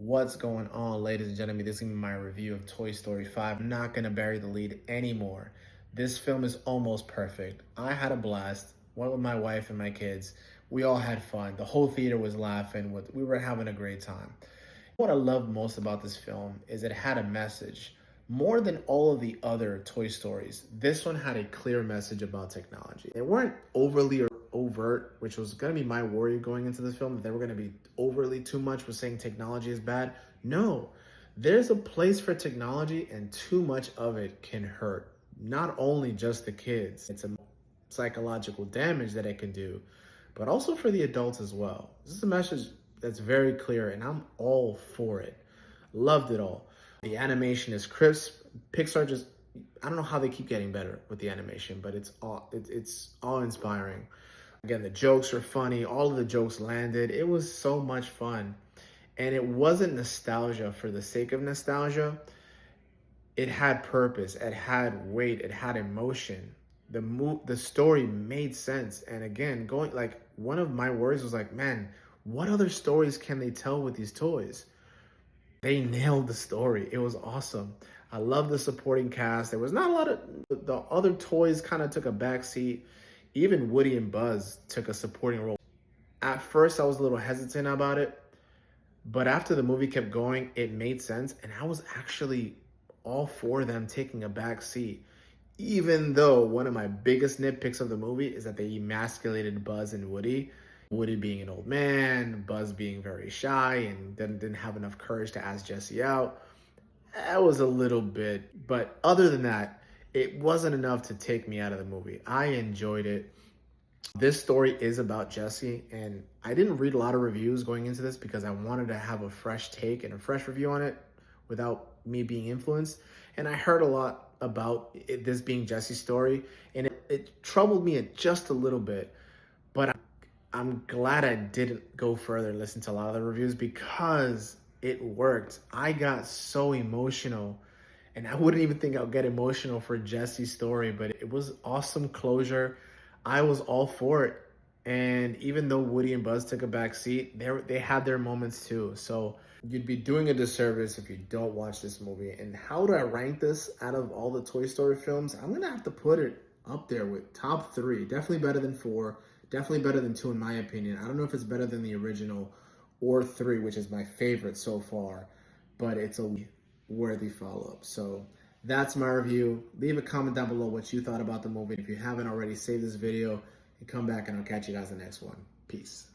What's going on, ladies and gentlemen? This is gonna be my review of Toy Story 5. I'm not gonna bury the lead anymore. This film is almost perfect. I had a blast. Went with my wife and my kids. We all had fun. The whole theater was laughing. We were having a great time. What I love most about this film is it had a message. More than all of the other Toy Stories, this one had a clear message about technology. They weren't overly overt, which was going to be my worry going into this film, that they were going to be overly too much with saying technology is bad. No, there's a place for technology, and too much of it can hurt. Not only just the kids, it's a psychological damage that it can do, but also for the adults as well. This is a message that's very clear, and I'm all for it. Loved it all. The animation is crisp. Pixar just, I don't know how they keep getting better with the animation, but it's awe-inspiring. Again, the jokes are funny. All of the jokes landed. It was so much fun. And it wasn't nostalgia for the sake of nostalgia. It had purpose. It had weight. It had emotion. The story made sense. And again, one of my worries was like, man, what other stories can they tell with these toys? They nailed the story. It was awesome. I love the supporting cast. There was not a lot of, the other toys kind of took a back seat. Even Woody and Buzz took a supporting role. At first, I was a little hesitant about it, but after the movie kept going, it made sense, and I was actually all for them taking a back seat. Even though one of my biggest nitpicks of the movie is that they emasculated Buzz and Woody. Woody being an old man, Buzz being very shy and didn't have enough courage to ask Jesse out. That was a little bit, but other than that, it wasn't enough to take me out of the movie. I enjoyed it. This story is about Jesse, and I didn't read a lot of reviews going into this because I wanted to have a fresh take and a fresh review on it without me being influenced. And I heard a lot about this being Jesse's story, and it troubled me just a little bit. But I'm glad I didn't go further and listen to a lot of the reviews because it worked. I got so emotional, and I wouldn't even think I'll get emotional for Jesse's story, but it was awesome closure. I was all for it. And even though Woody and Buzz took a back seat, they had their moments too. So you'd be doing a disservice if you don't watch this movie. And how do I rank this out of all the Toy Story films? I'm gonna have to put it up there with top 3. Definitely better than 4. Definitely better than 2 in my opinion. I don't know if it's better than the original or 3, which is my favorite so far, but it's a worthy follow-up. So that's my review. Leave a comment down below what you thought about the movie. If you haven't already, save this video and come back and I'll catch you guys in the next one. Peace.